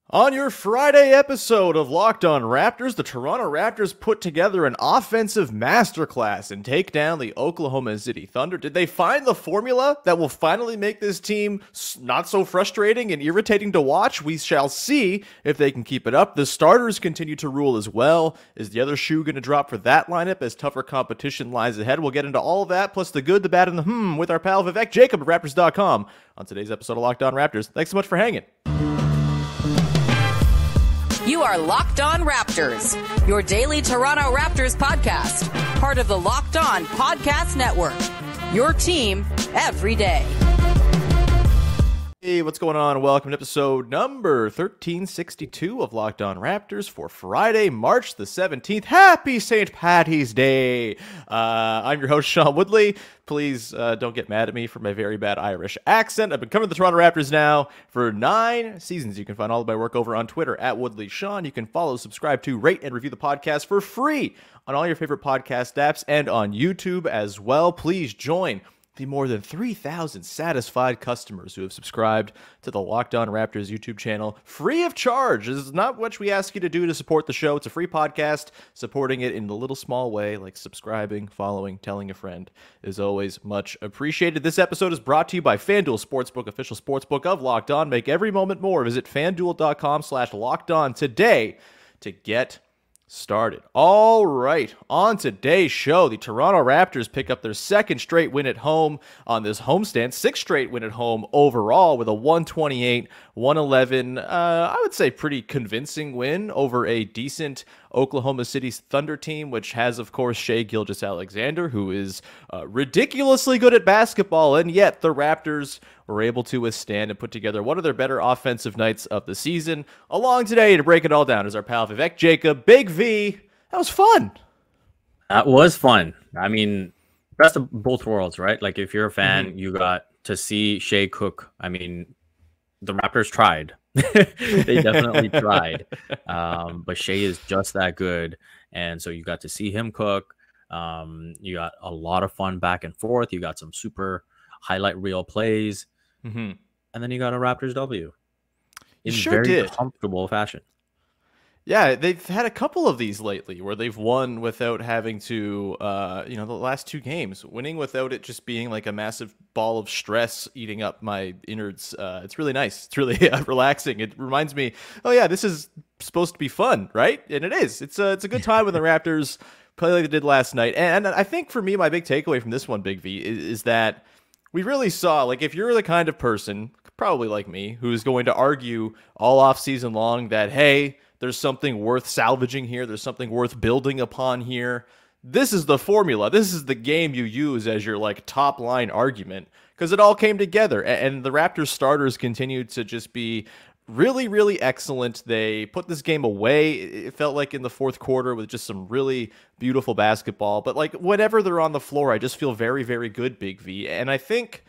On your Friday episode of Locked On Raptors, the Toronto Raptors put together an offensive masterclass and take down the Oklahoma City Thunder. Did they find the formula that will finally make this team not so frustrating and irritating to watch? We shall see if they can keep it up. The starters continue to rule as well. Is the other shoe going to drop for that lineup as tougher competition lies ahead? We'll get into all of that, plus the good, the bad, and the with our pal Vivek Jacob of Raptors.com on today's episode of Locked On Raptors. Thanks so much for hanging. You are Locked On Raptors, your daily Toronto Raptors podcast, part of the Locked On Podcast Network, your team every day. Hey, what's going on? Welcome to episode number 1362 of Locked On Raptors for Friday, March the 17th. Happy St. Patty's Day! I'm your host, Sean Woodley. Please don't get mad at me for my very bad Irish accent. I've been covering the Toronto Raptors now for 9 seasons. You can find all of my work over on Twitter at WoodleySean. You can follow, subscribe to, rate, and review the podcast for free on all your favorite podcast apps and on YouTube as well. Please join the more than 3,000 satisfied customers who have subscribed to the Locked On Raptors YouTube channel free of charge. This is not what we ask you to do to support the show. It's a free podcast. Supporting it in a little small way, like subscribing, following, telling a friend, is always much appreciated. This episode is brought to you by FanDuel Sportsbook, official sportsbook of Locked On. Make every moment more. Visit FanDuel.com/LockedOn today to get started. All right, on today's show, the Toronto Raptors pick up their second straight win at home on this homestand, sixth straight win at home overall with a 128-111, I would say pretty convincing win over a decent Oklahoma City Thunder team, which has, of course, Shai Gilgeous-Alexander, who is ridiculously good at basketball, and yet the Raptors were able to withstand and put together one of their better offensive nights of the season. Along today to break it all down is our pal Vivek Jacob, Big V. That was fun. That was fun. I mean, best of both worlds, right? Like, if you're a fan, you got to see Shai cook. I mean, the Raptors tried. They definitely tried. But Shai is just that good. And so you got to see him cook. You got a lot of fun back and forth. You got some super highlight reel plays. And then you got a Raptors W in very comfortable fashion. Yeah, they've had a couple of these lately where they've won without having to, the last 2 games, winning without it just being like a massive ball of stress eating up my innards. It's really nice. It's really relaxing. It reminds me, oh yeah, this is supposed to be fun, right? And it is. It's a good time when the Raptors play like they did last night. And I think for me, my big takeaway from this one, Big V, is that we really saw, like, if you're the kind of person, probably like me, who's going to argue all off season long that, hey, there's something worth salvaging here, there's something worth building upon here, this is the formula. This is the game you use as your, like, top line argument, because it all came together. And the Raptors starters continued to just be really, really excellent. They put this game away, it felt like, in the fourth quarter with just some really beautiful basketball. But, like, whenever they're on the floor, I just feel very, very good, Big V. And I think,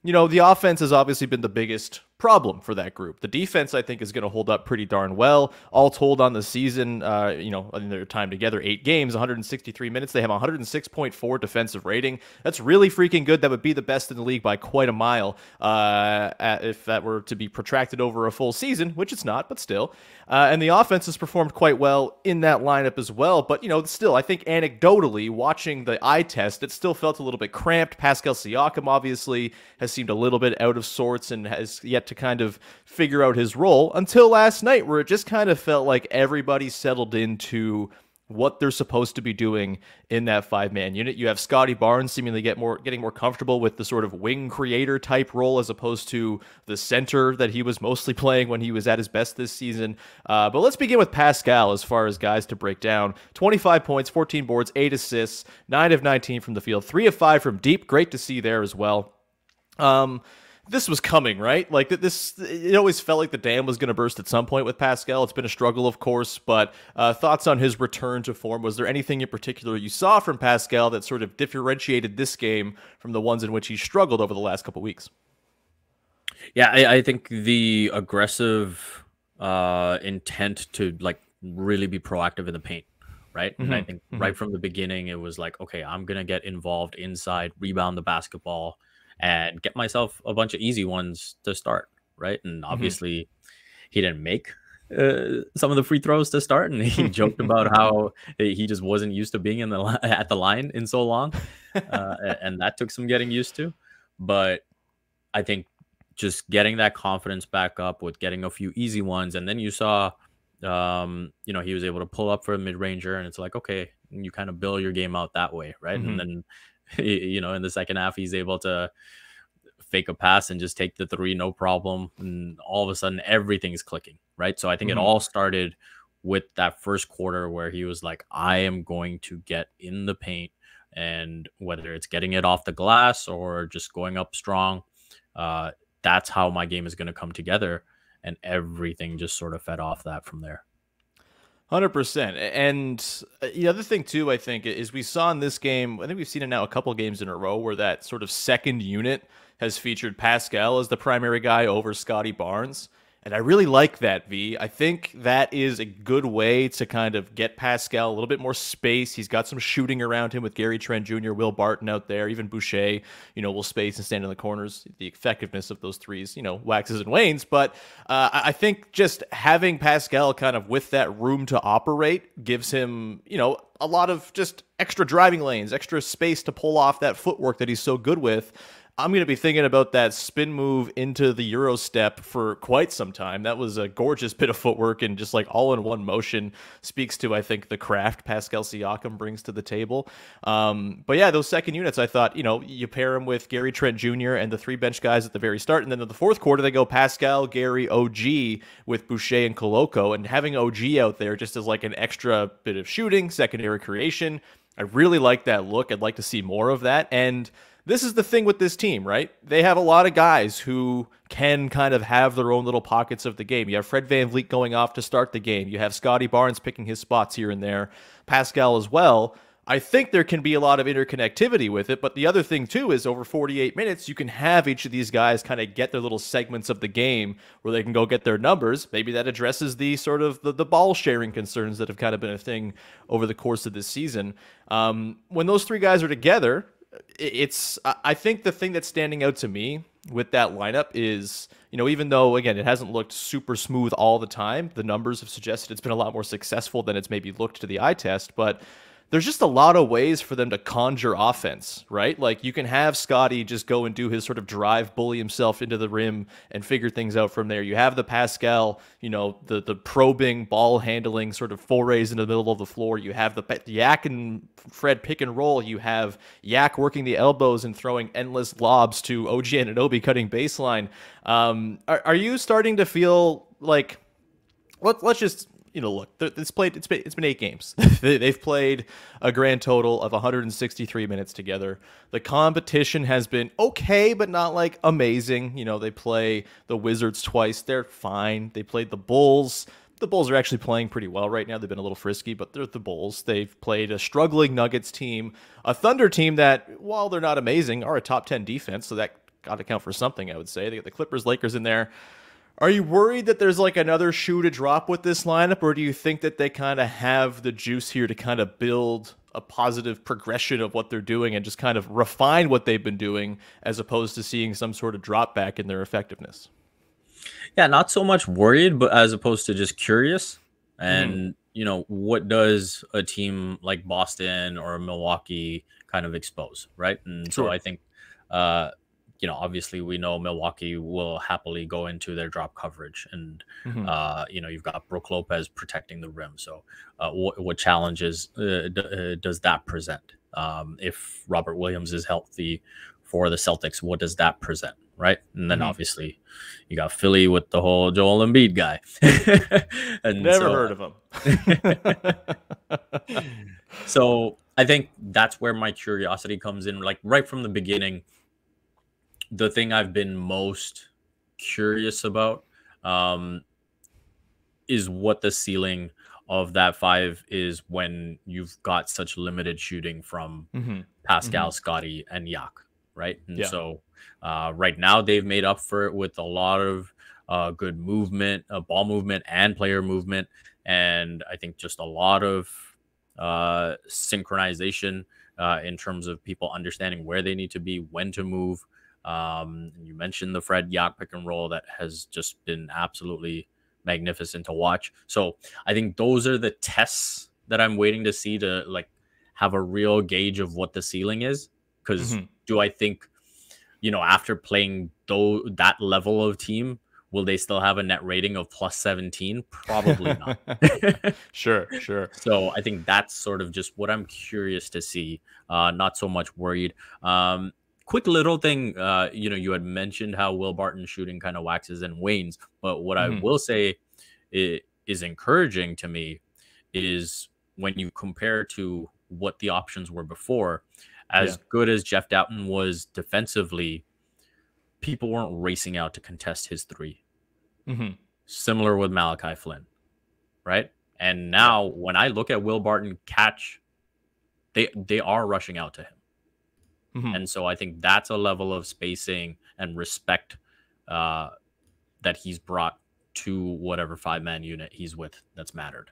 the offense has obviously been the biggest problem for that group. The defense, I think, is going to hold up pretty darn well. All told on the season, in their time together, 8 games, 163 minutes. They have 106.4 defensive rating. That's really freaking good. That would be the best in the league by quite a mile if that were to be protracted over a full season, which it's not, but still. And the offense has performed quite well in that lineup as well. But, still, I think anecdotally, watching the eye test, it still felt a little bit cramped. Pascal Siakam, obviously, has seemed a little bit out of sorts and has yet to kind of figure out his role until last night, where it just kind of felt like everybody settled into what they're supposed to be doing in that 5-man unit. You have Scottie Barnes seemingly getting more comfortable with the sort of wing creator type role as opposed to the center that he was mostly playing when he was at his best this season. But let's begin with Pascal as far as guys to break down. 25 points, 14 boards, 8 assists, 9 of 19 from the field, 3 of 5 from deep. Great to see there as well. This was coming, right? Like, it always felt like the dam was going to burst at some point with Pascal. It's been a struggle, of course, but thoughts on his return to form? Was there anything in particular you saw from Pascal that sort of differentiated this game from the ones in which he struggled over the last couple weeks? Yeah, I think the aggressive intent to, like, really be proactive in the paint, right? And I think right from the beginning, it was like, okay, I'm going to get involved inside, rebound the basketball, and get myself a bunch of easy ones to start, right? And obviously he didn't make some of the free throws to start, and he joked about how he just wasn't used to being in the at the line in so long, and that took some getting used to. But I think just getting that confidence back up with getting a few easy ones, and then you saw, he was able to pull up for a mid ranger, and it's like, okay, you kind of build your game out that way, right? And then, in the second half, he's able to fake a pass and just take the three, no problem. And all of a sudden everything's clicking, right? So I think it all started with that first quarter where he was like, I am going to get in the paint, and whether it's getting it off the glass or just going up strong, that's how my game is going to come together. And everything just sort of fed off that from there. 100%. And the other thing too, I think, is we saw in this game, I think we've seen it now a couple games in a row, where that sort of second unit has featured Pascal as the primary guy over Scottie Barnes. And I really like that, V. I think that is a good way to kind of get Pascal a little bit more space. He's got some shooting around him with Gary Trent Jr., Will Barton out there, even Boucher, will space and stand in the corners. The effectiveness of those threes, waxes and wanes. But I think just having Pascal kind of with that room to operate gives him, a lot of just extra driving lanes, extra space to pull off that footwork that he's so good with. I'm going to be thinking about that spin move into the Euro step for quite some time. That was a gorgeous bit of footwork, and just like all in one motion speaks to, I think, the craft Pascal Siakam brings to the table. But yeah, those second units, I thought, you pair them with Gary Trent Jr. and the three bench guys at the very start. And then in the fourth quarter, they go Pascal, Gary, OG with Boucher and Koloko, and having OG out there just as like an extra bit of shooting, secondary creation. I really like that look. I'd like to see more of that. And this is the thing with this team, right? They have a lot of guys who can kind of have their own little pockets of the game. You have Fred VanVleet going off to start the game. You have Scottie Barnes picking his spots here and there. Pascal as well. I think there can be a lot of interconnectivity with it, but the other thing too is over 48 minutes, you can have each of these guys kind of get their little segments of the game where they can go get their numbers. Maybe that addresses the sort of the ball sharing concerns that have kind of been a thing over the course of this season. When those three guys are together, I think the thing that's standing out to me with that lineup is, even though, again, it hasn't looked super smooth all the time, the numbers have suggested it's been a lot more successful than it's maybe looked to the eye test, but there's just a lot of ways for them to conjure offense, right? Like, you can have Scottie just go and do his sort of drive, bully himself into the rim and figure things out from there. You have the Pascal, the probing, ball handling sort of forays into the middle of the floor. You have the Yak and Fred pick and roll. You have Yak working the elbows and throwing endless lobs to OG Anunoby cutting baseline. Are you starting to feel like, let's just, look, it's been 8 games. They've played a grand total of 163 minutes together. The competition has been okay, but not like amazing. They play the Wizards twice. They're fine. They played the Bulls. The Bulls are actually playing pretty well right now. They've been a little frisky, but they're the Bulls. They've played a struggling Nuggets team, a Thunder team that, while they're not amazing, are a top 10 defense. So that got to count for something, I would say. They got the Clippers, Lakers in there. Are you worried that there's like another shoe to drop with this lineup, or do you think that they kind of have the juice here to kind of build a positive progression of what they're doing and just kind of refine what they've been doing as opposed to seeing some sort of drop back in their effectiveness? Yeah, not so much worried, but as opposed to just curious. And, what does a team like Boston or Milwaukee kind of expose, right? And Sure. so I think, obviously we know Milwaukee will happily go into their drop coverage, and you've got Brook Lopez protecting the rim. So what challenges does that present? If Robert Williams is healthy for the Celtics, what does that present, right? And then obviously you got Philly with the whole Joel Embiid guy. And Never heard of him. So I think that's where my curiosity comes in. Like right from the beginning, the thing I've been most curious about is what the ceiling of that 5 is when you've got such limited shooting from Pascal, Scottie, and Yak, right? And so right now they've made up for it with a lot of good movement, ball movement and player movement. And I think just a lot of synchronization in terms of people understanding where they need to be, when to move. You mentioned the Fred Yak pick and roll that has just been absolutely magnificent to watch. So I think those are the tests that I'm waiting to see to like have a real gauge of what the ceiling is. Because do I think, after playing that level of team, will they still have a net rating of plus 17? Probably not. Sure. So I think that's sort of just what I'm curious to see. Not so much worried. Quick little thing, you had mentioned how Will Barton's shooting kind of waxes and wanes. But what I will say is encouraging to me is when you compare to what the options were before, as good as Jeff Doughton was defensively, people weren't racing out to contest his three. Similar with Malachi Flynn, right? And now when I look at Will Barton catch, they are rushing out to him. And so I think that's a level of spacing and respect that he's brought to whatever 5-man unit he's with that's mattered.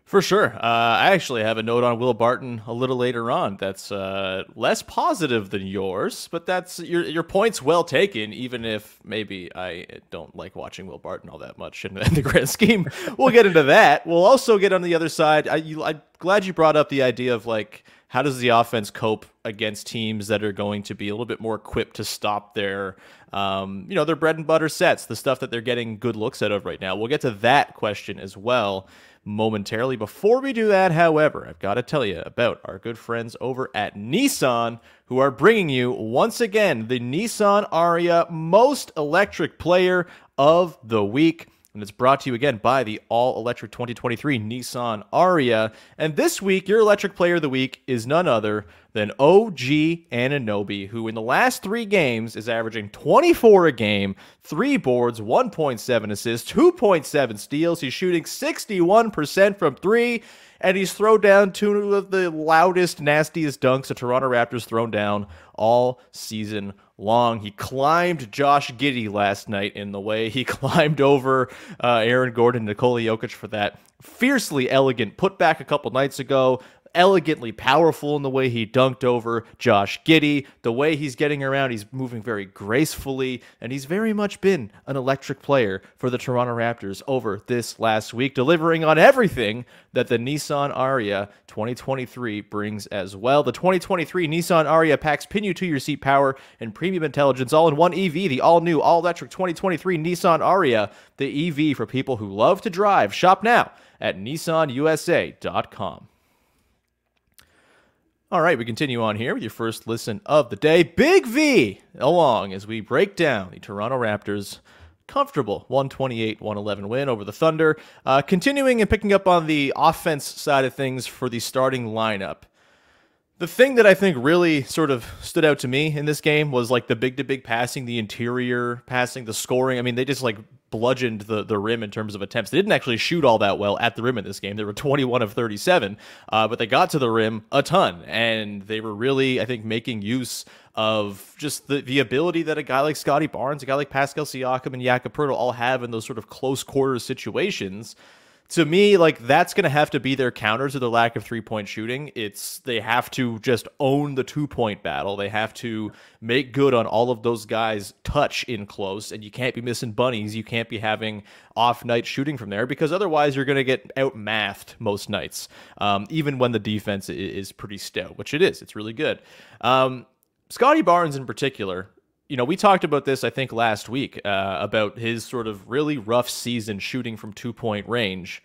For sure. I actually have a note on Will Barton a little later on that's less positive than yours, but that's your point's well taken, even if maybe I don't like watching Will Barton all that much in the grand scheme. We'll get into that. We'll also get on the other side. I'm glad you brought up the idea of like, how does the offense cope against teams that are going to be a little bit more equipped to stop their bread and butter sets, the stuff that they're getting good looks out of right now? We'll get to that question as well momentarily. Before we do that, however, I've got to tell you about our good friends over at Nissan, who are bringing you, once again, the Nissan Ariya Most Electric Player of the Week. And it's brought to you again by the all-electric 2023 Nissan Ariya. And this week, your electric player of the week is none other than OG Anunoby, who in the last 3 games is averaging 24 a game, 3 boards, 1.7 assists, 2.7 steals. He's shooting 61% from 3, and he's thrown down 2 of the loudest, nastiest dunks the Toronto Raptors thrown down all season long. He climbed Josh Giddey last night in the way he climbed over Aaron Gordon, Nikola Jokic for that fiercely elegant putback a couple nights ago. Elegantly powerful in the way he dunked over Josh Giddey. The way he's getting around, he's moving very gracefully, and he's very much been an electric player for the Toronto Raptors over this last week, delivering on everything that the Nissan Ariya 2023 brings as well. The 2023 Nissan Ariya packs pin-you-to-your-seat power and premium intelligence all in one EV, the all-new, all-electric 2023 Nissan Ariya, the EV for people who love to drive. Shop now at nissanusa.com. All right, we continue on here with your first listen of the day. Big V along as we break down the Toronto Raptors' comfortable 128-111 win over the Thunder. Continuing and picking up on the offense side of things for the starting lineup. The thing that I think really sort of stood out to me in this game was like the big-to-big passing, the interior passing, the scoring. I mean, they just like bludgeoned the rim in terms of attempts. They didn't actually shoot all that well at the rim in this game. They were 21 of 37, but they got to the rim a ton, and they were really, I think, making use of just the ability that a guy like Scottie Barnes, a guy like Pascal Siakam, and Jakob all have in those sort of close quarter situations. To me, like, that's going to have to be their counter to the lack of three-point shooting. They have to just own the two-point battle. They have to make good on all of those guys' touch in close, and you can't be missing bunnies. You can't be having off-night shooting from there, because otherwise you're going to get out-mathed most nights, even when the defense is pretty stout, which it is. It's really good. Scottie Barnes in particular, you know, we talked about this, I think, last week, about his sort of really rough season shooting from two-point range.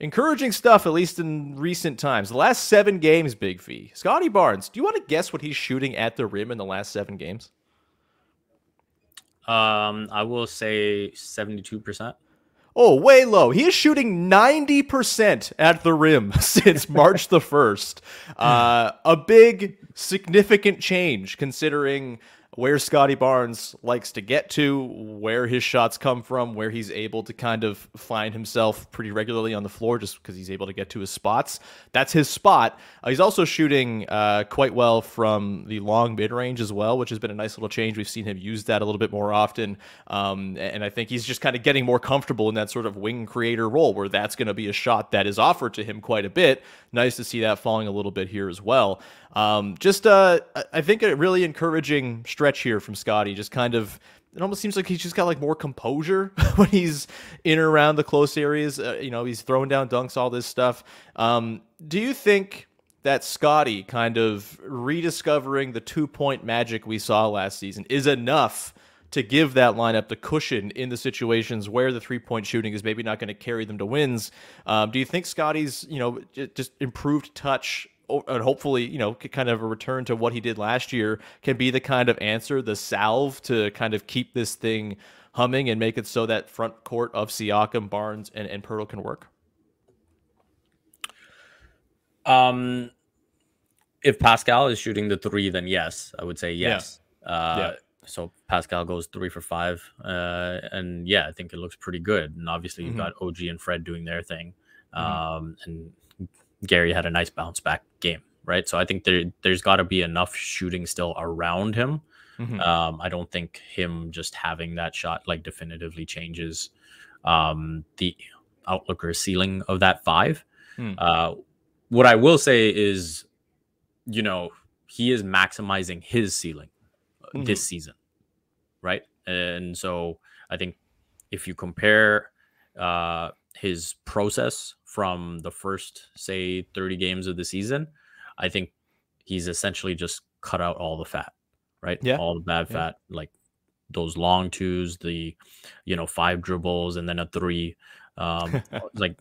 Encouraging stuff, at least in recent times. The last 7 games, Big V. Scottie Barnes, do you want to guess what he's shooting at the rim in the last 7 games? I will say 72%. Oh, way low. He is shooting 90% at the rim since March the 1st. A big, significant change considering where Scottie Barnes likes to get to, where his shots come from, where he's able to kind of find himself pretty regularly on the floor just because he's able to get to his spots. That's his spot. He's also shooting quite well from the long mid-range as well, which has been a nice little change. We've seen him use that a little bit more often, and I think he's just kind of getting more comfortable in that sort of wing creator role where that's going to be a shot that is offered to him quite a bit. Nice to see that falling a little bit here as well. I think a really encouraging stretch here from Scottie, just kind of it almost seems like he's just got like more composure when he's in or around the close areas. He's throwing down dunks, all this stuff. Do you think that Scottie kind of rediscovering the 2-point magic we saw last season is enough to give that lineup the cushion in the situations where the 3-point shooting is maybe not going to carry them to wins? Do you think Scottie's, just improved touch and hopefully, kind of a return to what he did last year can be the kind of answer, the salve to kind of keep this thing humming and make it so that front court of Siakam, Barnes, and Pirtle can work? If Pascal is shooting the 3, then yes, I would say yes. So Pascal goes 3 for 5. And yeah, I think it looks pretty good. And obviously you've got OG and Fred doing their thing. And Gary had a nice bounce back game, right? So I think there's got to be enough shooting still around him. I don't think him just having that shot like definitively changes the outlook or ceiling of that 5. What I will say is, he is maximizing his ceiling this season, right? And so I think if you compare his process from the first, say, 30 games of the season, I think he's essentially just cut out all the fat, right? Yeah. All the bad fat, like those long 2s, the, 5 dribbles and then a 3. Like,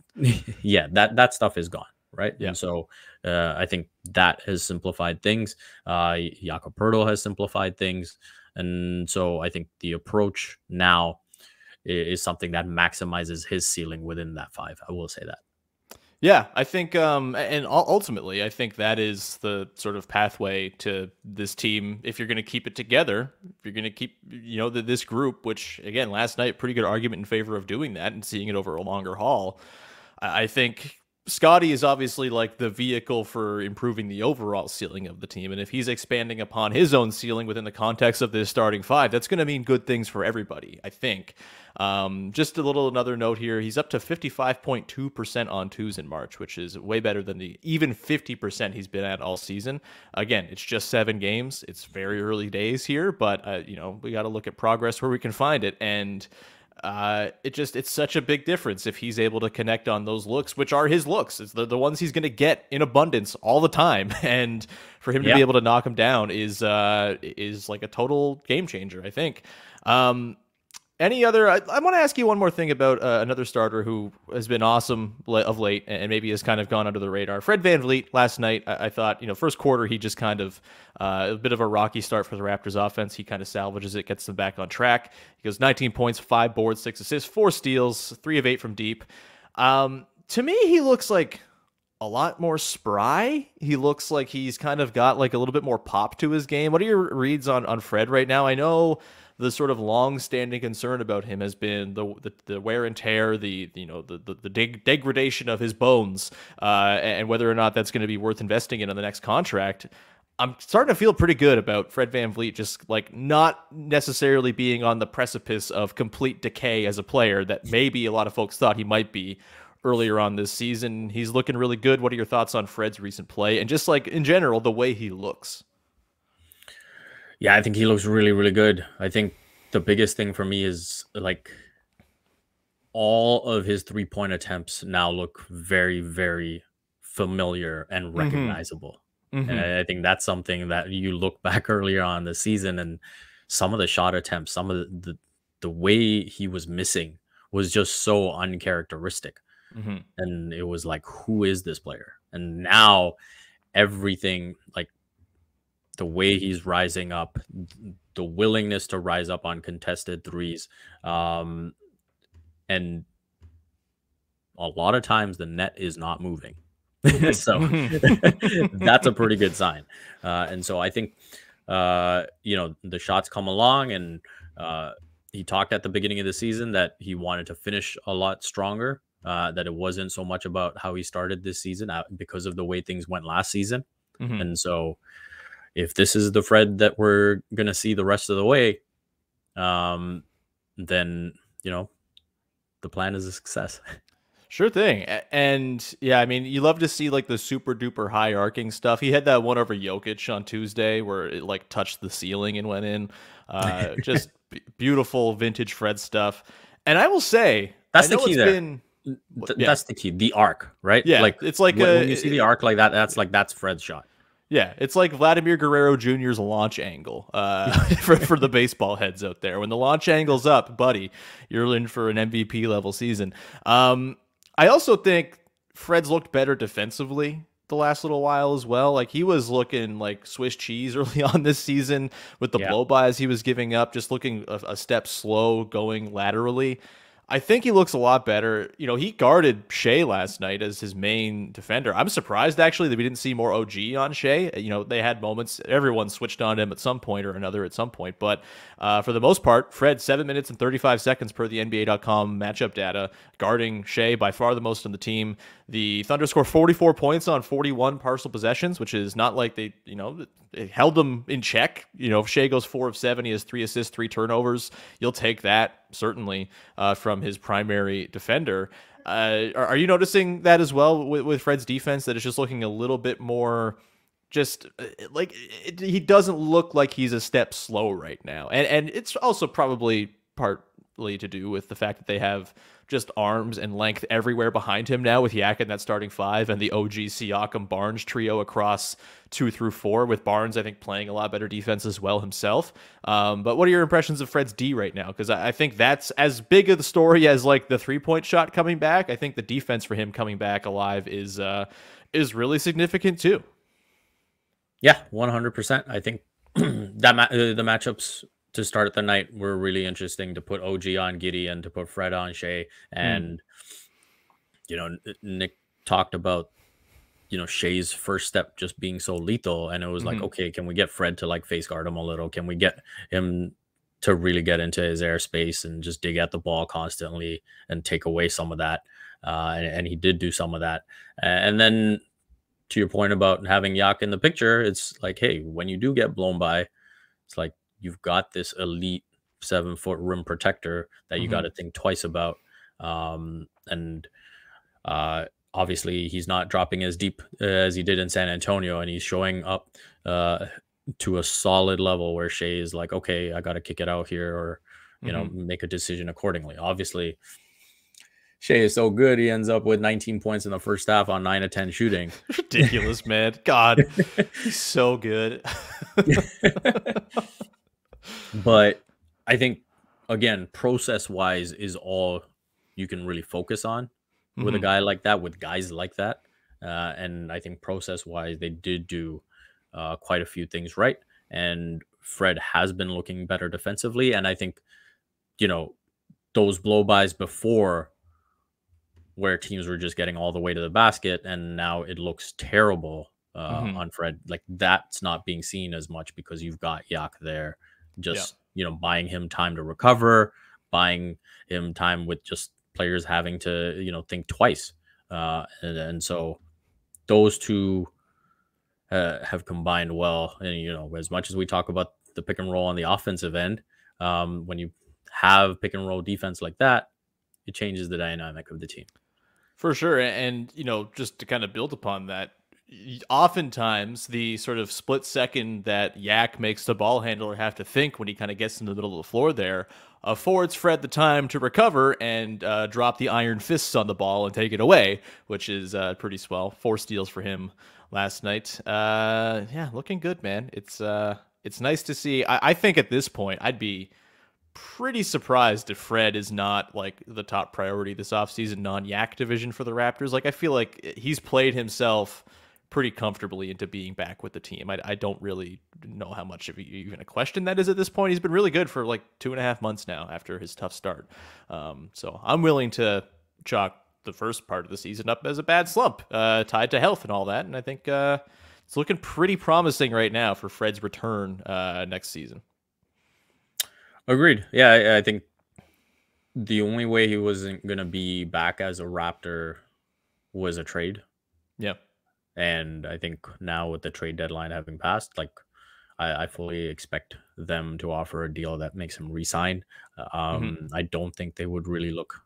yeah, that stuff is gone, right? Yeah. And so I think that has simplified things. Jakob Poeltl has simplified things. And so I think the approach now is something that maximizes his ceiling within that 5. I will say that. Yeah, I think, and ultimately, I think that is the sort of pathway to this team. If you're going to keep it together, if you're going to keep, this group, which again, last night, pretty good argument in favor of doing that and seeing it over a longer haul. I think Scottie is obviously like the vehicle for improving the overall ceiling of the team. And if he's expanding upon his own ceiling within the context of this starting 5, that's going to mean good things for everybody, I think. Just another note here. He's up to 55.2% on 2s in March, which is way better than the even 50% he's been at all season. Again, it's just 7 games. It's very early days here, but we got to look at progress where we can find it. And it's such a big difference if he's able to connect on those looks, which are his looks. It's the ones he's going to get in abundance all the time. And for him to be able to knock him down is like a total game changer, I think. Any other? I want to ask you one more thing about another starter who has been awesome of late and maybe has kind of gone under the radar. Fred VanVleet last night, I thought, first quarter, he just kind of a bit of a rocky start for the Raptors offense. He kind of salvages it, gets them back on track. He goes 19 points, 5 boards, 6 assists, 4 steals, 3 of 8 from deep. To me, he looks like a lot more spry. He looks like he's kind of got like a little bit more pop to his game. What are your reads on Fred right now? I know the sort of long-standing concern about him has been the wear and tear, the degradation of his bones, and whether or not that's going to be worth investing in the next contract. I'm starting to feel pretty good about Fred VanVleet just like not necessarily being on the precipice of complete decay as a player that maybe a lot of folks thought he might be earlier on this season. He's looking really good. What are your thoughts on Fred's recent play and just like in general the way he looks? Yeah, I think he looks really, really good. I think the biggest thing for me is like all of his 3-point attempts now look very, very familiar and recognizable. And I think that's something that you look back earlier on the season and some of the shot attempts, some of the way he was missing was just so uncharacteristic. And it was like, who is this player? And now everything, like the way he's rising up, the willingness to rise up on contested threes. And a lot of times the net is not moving. So that's a pretty good sign. And so I think, the shots come along and he talked at the beginning of the season that he wanted to finish a lot stronger, that it wasn't so much about how he started this season because of the way things went last season. And so if this is the Fred that we're going to see the rest of the way, then, the plan is a success. Sure thing. And yeah, I mean, you love to see like the super duper high arcing stuff. He had that one over Jokic on Tuesday where it like touched the ceiling and went in. Just beautiful vintage Fred stuff. And I will say, that's I know the key it's there. been That's the key. The arc, right? Yeah, like it's like when you see the arc like that, that's Fred's shot. Yeah, it's like Vladimir Guerrero Jr.'s launch angle for the baseball heads out there. When the launch angle's up, buddy, you're in for an MVP level season. I also think Fred's looked better defensively the last little while as well. Like, he was looking like Swiss cheese early on this season with the blow-bys he was giving up, just looking a step slow going laterally. I think he looks a lot better. You know, he guarded Shai last night as his main defender. I'm surprised, actually, that we didn't see more OG on Shai. You know, they had moments. Everyone switched on him at some point or another at some point. But for the most part, Fred, 7 minutes and 35 seconds per the NBA.com matchup data, guarding Shai, by far the most on the team. The Thunder score 44 points on 41 partial possessions, which is not like they, you know, it held them in check. You know, if Shai goes 4 of 7, he has 3 assists, 3 turnovers. You'll take that, certainly, from his primary defender. Are you noticing that as well with Fred's defense, that it's just looking a little bit more just like he doesn't look like he's a step slow right now? And it's also probably partly to do with the fact that they have just arms and length everywhere behind him now, with Yak in that starting 5 and the OG Siakam Barnes trio across 2 through 4, with Barnes, I think, playing a lot better defense as well himself. But what are your impressions of Fred's D right now? Because I think that's as big of the story as like the 3-point shot coming back. I think the defense for him coming back alive is really significant too. Yeah, 100%. I think that the matchups to start the night were really interesting, to put OG on Giddey and to put Fred on Shai. And, you know, Nick talked about, you know, Shai's first step just being so lethal. And it was like, okay, can we get Fred to like face guard him a little? Can we get him to really get into his airspace and just dig at the ball constantly and take away some of that? And he did do some of that. And then to your point about having Yak in the picture, it's like, hey, when you do get blown by, it's like, you've got this elite 7-foot rim protector that you got to think twice about. And obviously he's not dropping as deep as he did in San Antonio, and he's showing up to a solid level where Shai is like, okay, I got to kick it out here, or, you know, make a decision accordingly. Obviously, Shai is so good, he ends up with 19 points in the first half on 9 of 10 shooting. Ridiculous, man. God, he's so good. But I think, again, process-wise is all you can really focus on with a guy like that, with guys like that. And I think process-wise, they did do quite a few things right. And Fred has been looking better defensively. And I think, you know, those blow-bys before, where teams were just getting all the way to the basket, and now it looks terrible on Fred, like, that's not being seen as much because you've got Yak there. Just, you know, buying him time to recover, buying him time with just players having to, you know, think twice. And so those two have combined well. And, you know, as much as we talk about the pick and roll on the offensive end, when you have pick and roll defense like that, it changes the dynamic of the team. For sure. And, you know, just to kind of build upon that, oftentimes the sort of split second that Yak makes the ball handler have to think when he kind of gets in the middle of the floor there, affords Fred the time to recover and drop the iron fists on the ball and take it away, which is pretty swell. 4 steals for him last night. Yeah, looking good, man. It's nice to see. I think at this point, I'd be pretty surprised if Fred is not like the top priority this offseason non-Yak division for the Raptors. Like, I feel like he's played himself pretty comfortably into being back with the team. I don't really know how much of even a question that is at this point. He's been really good for like 2.5 months now after his tough start. So I'm willing to chalk the first part of the season up as a bad slump, tied to health and all that. And I think it's looking pretty promising right now for Fred's return next season. Agreed. Yeah, I think the only way he wasn't going to be back as a Raptor was a trade. Yeah. And I think now with the trade deadline having passed, like, I fully expect them to offer a deal that makes him resign. I don't think they would really look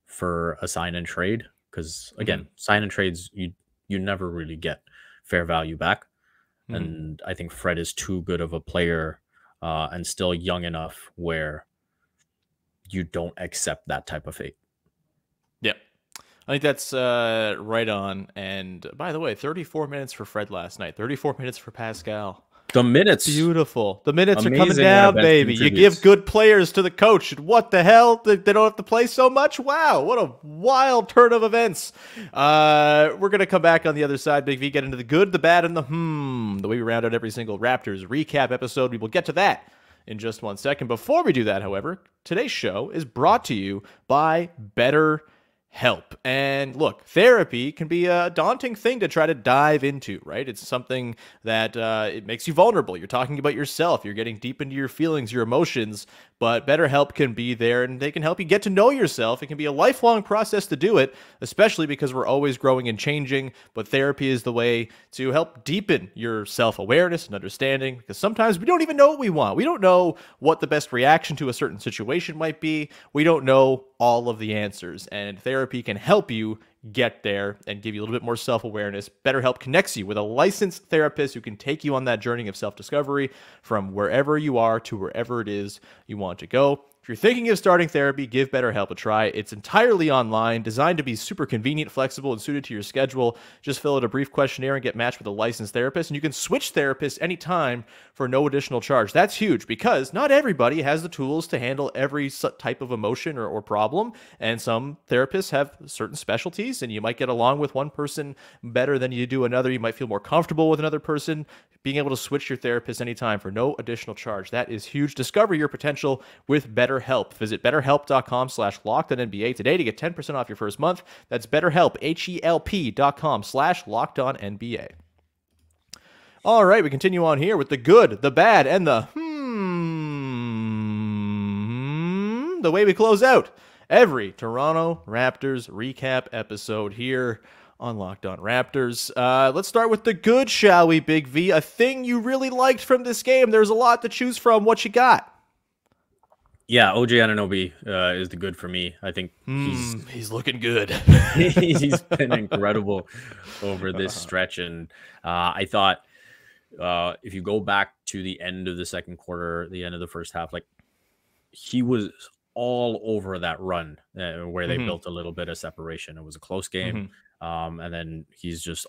for a sign and trade because, again, sign and trades, you never really get fair value back. And I think Fred is too good of a player and still young enough where you don't accept that type of fate. Yep. I think that's right on. And by the way, 34 minutes for Fred last night. 34 minutes for Pascal. The minutes. Beautiful. The minutes are coming Amazing down, when a bench baby. You contributes. give good players to the coach. And what the hell? They don't have to play so much? Wow. What a wild turn of events. We're going to come back on the other side, Big V, get into the good, the bad, and the way we round out every single Raptors recap episode. We will get to that in just 1 second. Before we do that, however, today's show is brought to you by BetterHelp. And look, therapy can be a daunting thing to try to dive into, right? It's something that it makes you vulnerable. You're talking about yourself. You're getting deep into your feelings, your emotions, but BetterHelp can be there and they can help you get to know yourself. It can be a lifelong process to do it, especially because we're always growing and changing, but therapy is the way to help deepen your self-awareness and understanding, because sometimes we don't even know what we want. We don't know what the best reaction to a certain situation might be. We don't know all of the answers, and therapy can help you get there and give you a little bit more self-awareness. BetterHelp connects you with a licensed therapist who can take you on that journey of self-discovery from wherever you are to wherever it is you want to go. If you're thinking of starting therapy, give BetterHelp a try. It's entirely online, designed to be super convenient, flexible, and suited to your schedule. Just fill out a brief questionnaire and get matched with a licensed therapist, and you can switch therapists anytime for no additional charge. That's huge because not everybody has the tools to handle every type of emotion or problem, and some therapists have certain specialties, and you might get along with one person better than you do another. You might feel more comfortable with another person. Being able to switch your therapist anytime for no additional charge, that is huge. Discover your potential with BetterHelp. Visit BetterHelp.com/LockedOnNBA today to get 10% off your first month. That's BetterHelp, HELP.com/LockedOnNBA. All right, we continue on here with the good, the bad, and the the way we close out every Toronto Raptors recap episode here on Locked On Raptors. Let's start with the good, shall we, Big V? A thing you really liked from this game. There's a lot to choose from. What you got? Yeah, OG Anunoby is the good for me. I think he's looking good. He's been incredible over this stretch. And I thought if you go back to the end of the second quarter, the end of the first half, like he was all over that run where they built a little bit of separation. It was a close game. And then he's just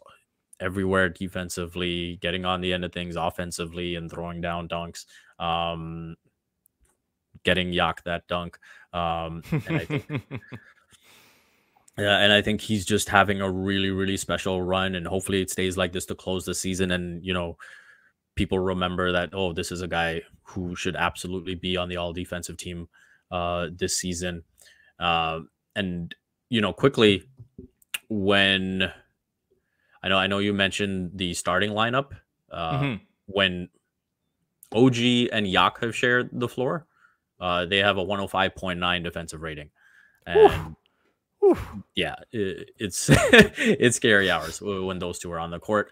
everywhere defensively, getting on the end of things offensively and throwing down dunks, getting Yak that dunk. And I think he's just having a really, really special run, and hopefully it stays like this to close the season. And, you know, people remember that, oh, this is a guy who should absolutely be on the all defensive team this season. And, you know, quickly, when I know you mentioned the starting lineup, when OG and Yak have shared the floor, they have a 105.9 defensive rating. And yeah, it's it's scary hours when those two are on the court.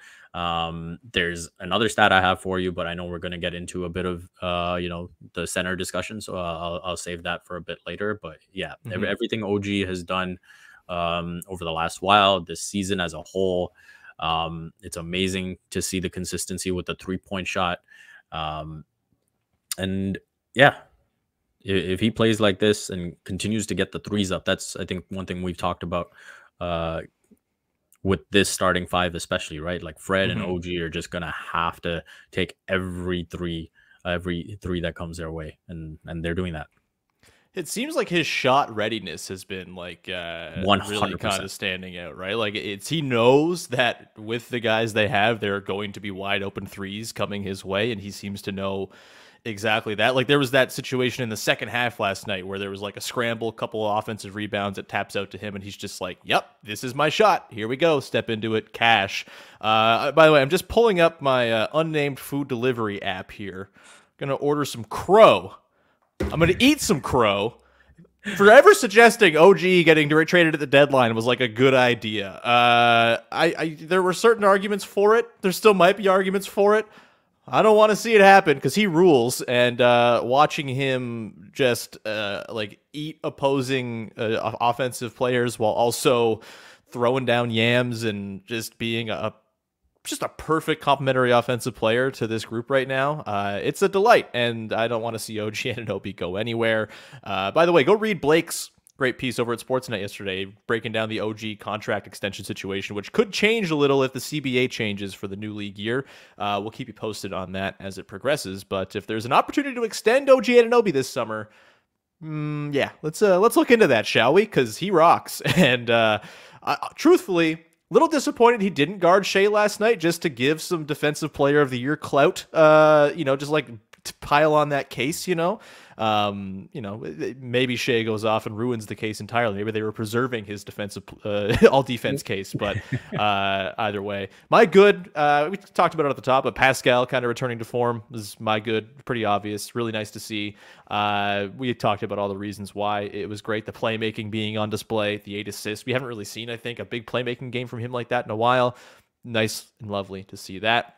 There's another stat I have for you, but I know we're going to get into a bit of you know, the center discussion, so I'll save that for a bit later. But yeah, everything OG has done over the last while, this season as a whole, it's amazing to see the consistency with the 3-point shot. And yeah, if he plays like this and continues to get the threes up, that's, I think, one thing we've talked about with this starting five, especially, right? Like Fred and OG are just going to have to take every three that comes their way. And they're doing that. It seems like his shot readiness has been like 100%. really kind of standing out, right? Like he knows that with the guys they have, there are going to be wide open threes coming his way, and he seems to know exactly that. Like there was that situation in the second half last night where there was like a scramble, couple of offensive rebounds, it taps out to him, and he's just like, "Yep, this is my shot. Here we go. Step into it, cash." By the way, I'm just pulling up my unnamed food delivery app here. I'm gonna order some crow. I'm going to eat some crow. Forever suggesting OG getting traded at the deadline was like a good idea. There were certain arguments for it. There still might be arguments for it. I don't want to see it happen because he rules, and watching him just like eat opposing offensive players while also throwing down yams and just being a just a perfect complementary offensive player to this group right now. It's a delight, and I don't want to see OG Anunoby go anywhere. By the way, go read Blake's great piece over at Sportsnet yesterday, breaking down the OG contract extension situation, which could change a little if the CBA changes for the new league year. We'll keep you posted on that as it progresses. But if there's an opportunity to extend OG Anunoby this summer, yeah, let's look into that, shall we? Because he rocks. And truthfully, little disappointed he didn't guard Shai last night just to give some Defensive Player of the Year clout. Just like to pile on that case, maybe Shai goes off and ruins the case entirely. Maybe they were preserving his defensive, all defense case, but either way, my good, we talked about it at the top, but Pascal kind of returning to form was my good, pretty obvious, really nice to see. We talked about all the reasons why it was great. The playmaking being on display, the 8 assists. We haven't really seen, I think, a big playmaking game from him like that in a while. Nice and lovely to see that.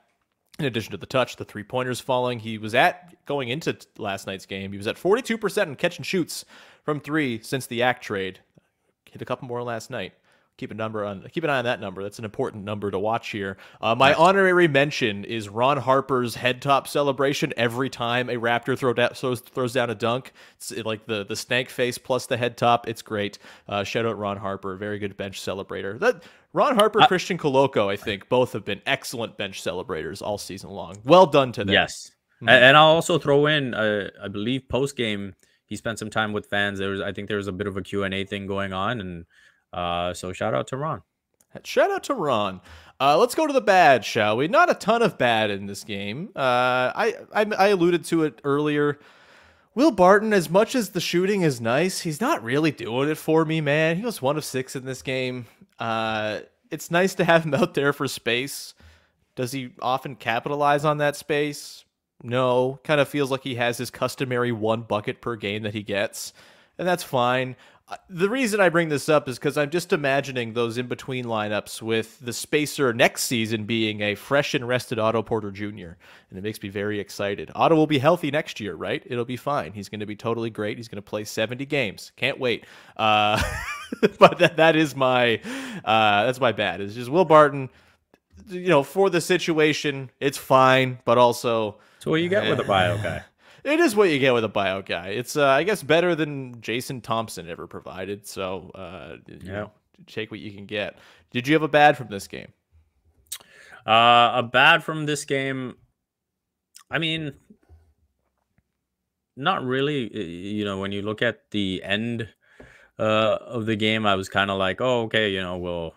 In addition to the touch, the 3-pointers falling, he was going into last night's game, he was at 42% in catch and shoots from 3 since the Act trade. Hit a couple more last night. Keep an eye on that number. That's an important number to watch here. My honorary mention is Ron Harper's head top celebration every time a Raptor throws down a dunk. It's like the stank face plus the head top. It's great. Shout out Ron Harper, very good bench celebrator. Ron Harper, Christian Koloko, I think, both have been excellent bench celebrators all season long. Well done to them. Yes. And I'll also throw in, I believe, post-game, he spent some time with fans. I think there was a bit of a Q&A thing going on, and so shout out to Ron. Shout out to Ron. Let's go to the bad, shall we? Not a ton of bad in this game. I alluded to it earlier. Will Barton, as much as the shooting is nice, he's not really doing it for me, man. He was 1 of 6 in this game. It's nice to have him out there for space. Does he often capitalize on that space? No. Kind of feels like he has his customary 1 bucket per game that he gets, and that's fine. The reason I bring this up is because I'm just imagining those in-between lineups with the spacer next season being a fresh and rested Otto Porter Jr., and it makes me very excited. Otto will be healthy next year, right? It'll be fine. He's going to be totally great. He's going to play 70 games. Can't wait. But that's my bad. It's just Will Barton, for the situation, it's fine, but also... So what you get with a bio guy? It is what you get with a bio guy. It's, I guess, better than Jason Thompson ever provided. So, take what you can get. Did you have a bad from this game? A bad from this game? I mean, not really. When you look at the end of the game, I was kind of like, oh, okay, will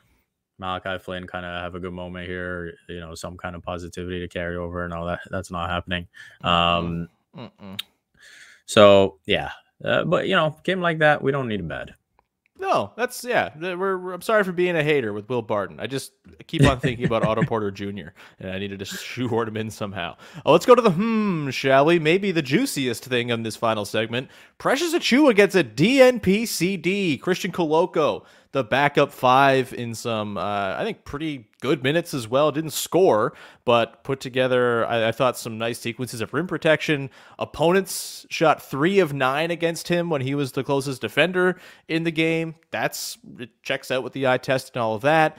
Malachi Flynn kind of have a good moment here? Some kind of positivity to carry over, and all that. That's not happening. So yeah, but game like that, we don't need a bad. No, that's I'm sorry for being a hater with Will Barton. I just keep on thinking about Otto Porter Jr. and I needed to shoehorn him in somehow. Let's go to the shall we? Maybe the juiciest thing in this final segment. Precious Achiuwa gets a DNP CD. Christian Koloko, the backup 5 in some, I think, pretty good minutes as well. Didn't score, but put together, I thought, some nice sequences of rim protection. Opponents shot 3 of 9 against him when he was the closest defender in the game. It checks out with the eye test and all of that.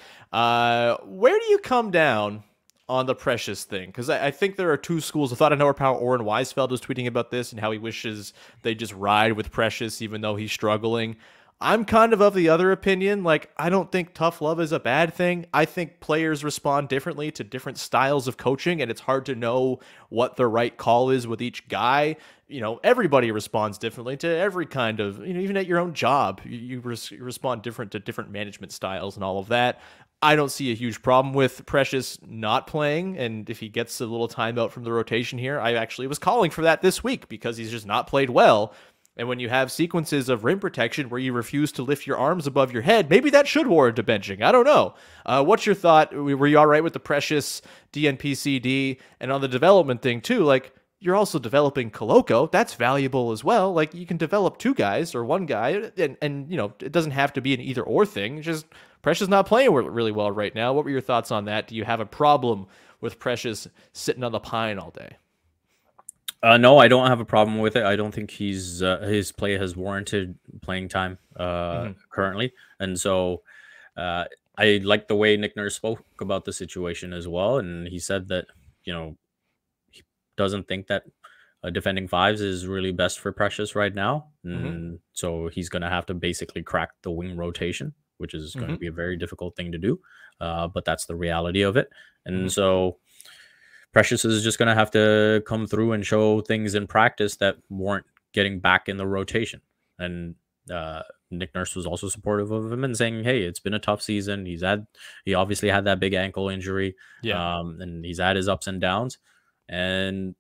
Where do you come down on the Precious thing? Because I think there are 2 schools of thought. I know how Oren Weisfeld was tweeting about this and how he wishes they just ride with Precious even though he's struggling. I'm kind of the other opinion. Like, I don't think tough love is a bad thing. I think players respond differently to different styles of coaching, and it's hard to know what the right call is with each guy. Everybody responds differently to every kind of, even at your own job, you respond different to different management styles and all of that. I don't see a huge problem with Precious not playing, and if he gets a little timeout from the rotation here, I actually was calling for that this week because he's just not played well. And when you have sequences of rim protection where you refuse to lift your arms above your head, maybe that should warrant a benching. I don't know. What's your thought? Were you all right with the Precious DNP CD? And on the development thing, too, like, you're also developing Koloko. That's valuable as well. Like, you can develop 2 guys or 1 guy, and it doesn't have to be an either-or thing. It's just Precious not playing really well right now. What were your thoughts on that? Do you have a problem with Precious sitting on the pine all day? No, I don't have a problem with it. I don't think his play has warranted playing time currently, and so I like the way Nick Nurse spoke about the situation as well, and he said that he doesn't think that defending fives is really best for Precious right now, and so he's going to have to basically crack the wing rotation, which is going to be a very difficult thing to do, but that's the reality of it. And so Precious is just going to have to come through and show things in practice that weren't getting back in the rotation. And Nick Nurse was also supportive of him and saying, hey, it's been a tough season. He obviously had that big ankle injury, and he's had his ups and downs. And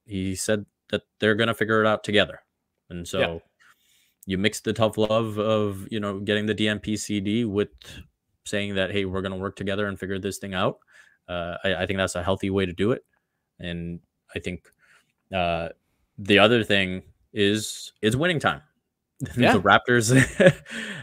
he said that they're going to figure it out together. And so you mix the tough love of, getting the DMPCD with saying that, hey, we're going to work together and figure this thing out. I think that's a healthy way to do it. And I think the other thing is winning time. Yeah. The Raptors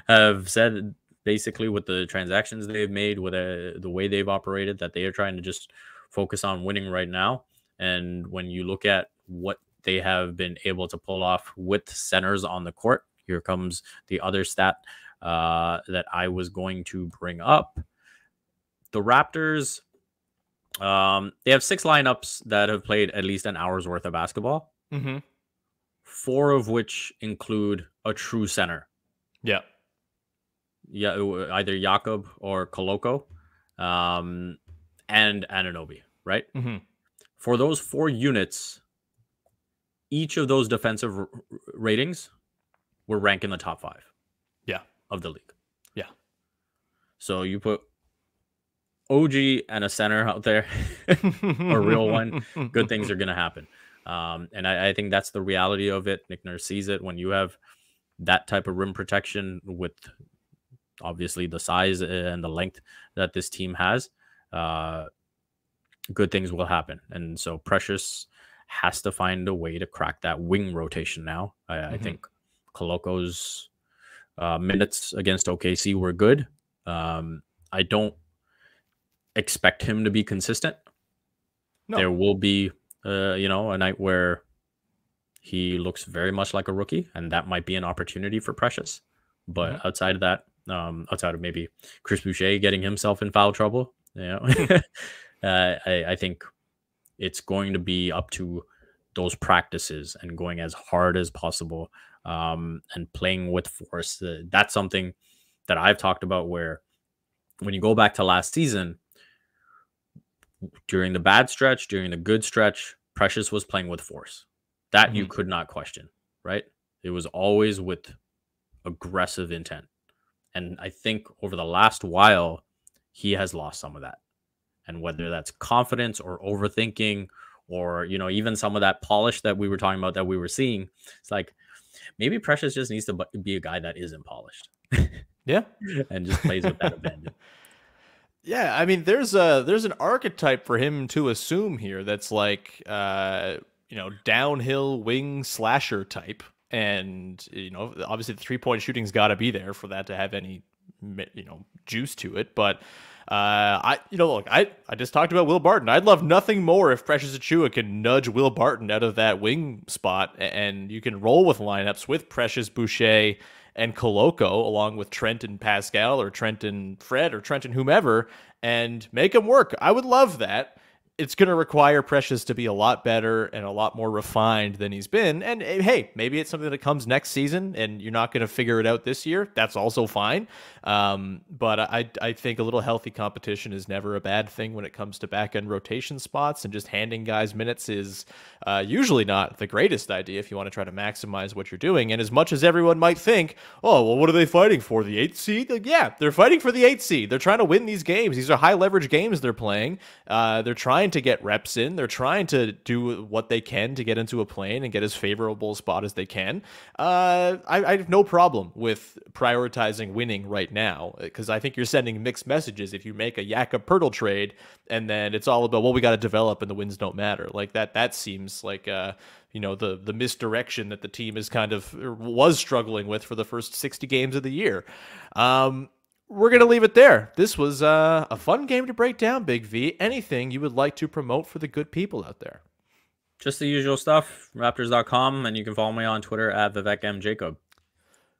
have said basically with the transactions they've made, with the way they've operated, that they are trying to just focus on winning right now. And when you look at what they have been able to pull off with centers on the court, here comes the other stat that I was going to bring up. The Raptors, they have 6 lineups that have played at least an hour's worth of basketball. 4 of which include a true center. Yeah, either Jacob or Koloko, and Anunoby, right? For those 4 units, each of those defensive ratings were ranked in the top 5. Of the league. So you put OG and a center out there, a real one, good things are going to happen. And I think that's the reality of it. Nick Nurse sees it. When you have that type of rim protection with obviously the size and the length that this team has, good things will happen. And so Precious has to find a way to crack that wing rotation now. I think Koloko's minutes against OKC were good. I don't expect him to be consistent. No. There will be a night where he looks very much like a rookie, and that might be an opportunity for Precious. But outside of that, outside of maybe Chris Boucher getting himself in foul trouble, I think it's going to be up to those practices and going as hard as possible, and playing with force. That's something that I've talked about, where when you go back to last season, during the bad stretch, during the good stretch, Precious was playing with force. That you could not question, right? It was always with aggressive intent. And I think over the last while, he has lost some of that. And whether that's confidence or overthinking, or, even some of that polish that we were talking about that we were seeing, it's like maybe Precious just needs to be a guy that isn't polished. And just plays with that abandon. Yeah, I mean, there's an archetype for him to assume here that's like, downhill wing slasher type. And, obviously the 3-point shooting's got to be there for that to have any, juice to it. But, I just talked about Will Barton. I'd love nothing more if Precious Achiuwa can nudge Will Barton out of that wing spot, and you can roll with lineups with Precious, Boucher, and Koloko, along with Trent and Pascal, or Trent and Fred, or Trent and whomever, and make them work. I would love that. It's going to require Precious to be a lot better and a lot more refined than he's been. And hey, maybe it's something that comes next season and you're not going to figure it out this year. That's also fine. But I think a little healthy competition is never a bad thing when it comes to back-end rotation spots, and just handing guys minutes is usually not the greatest idea if you want to try to maximize what you're doing. And as much as everyone might think, oh, well, what are they fighting for? The 8th seed? Like, yeah, they're fighting for the 8th seed. They're trying to win these games. These are high-leverage games they're playing. They're trying to get reps in. They're trying to do what they can to get into a plane and get as favorable a spot as they can. I have no problem with prioritizing winning right now, because I think you're sending mixed messages if you make a Jakob Poeltl trade and then it's all about, well, we got to develop and the wins don't matter. Like that seems like the misdirection that the team is was struggling with for the first 60 games of the year. We're going to leave it there. This was a fun game to break down, Big V. Anything you would like to promote for the good people out there? Just the usual stuff, Raptors.com, and you can follow me on Twitter at Vivek Jacob.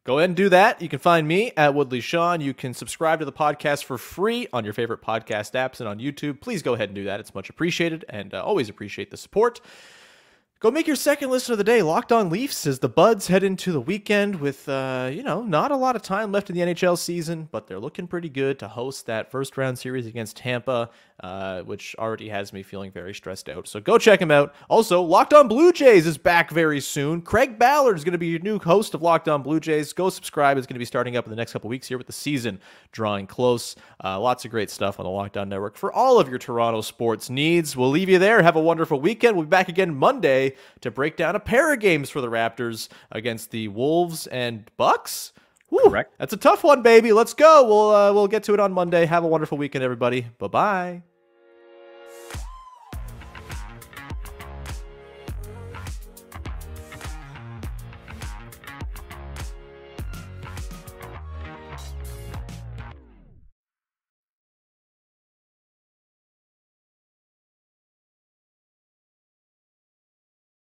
Go ahead and do that. You can find me at Woodley Sean. You can subscribe to the podcast for free on your favorite podcast apps and on YouTube. Please go ahead and do that. It's much appreciated, and always appreciate the support. Go make your second listen of the day. Locked On Leafs as the Buds head into the weekend with, not a lot of time left in the NHL season, but they're looking pretty good to host that first round series against Tampa, which already has me feeling very stressed out. So go check them out. Also, Locked On Blue Jays is back very soon. Craig Ballard is going to be your new host of Locked On Blue Jays. Go subscribe. It's going to be starting up in the next couple weeks here with the season drawing close. Lots of great stuff on the Locked On Network for all of your Toronto sports needs. We'll leave you there. Have a wonderful weekend. We'll be back again Monday to break down a pair of games for the Raptors against the Wolves and Bucks. Whew, correct. That's a tough one, baby. Let's go. We'll get to it on Monday. Have a wonderful weekend, everybody. Bye-bye.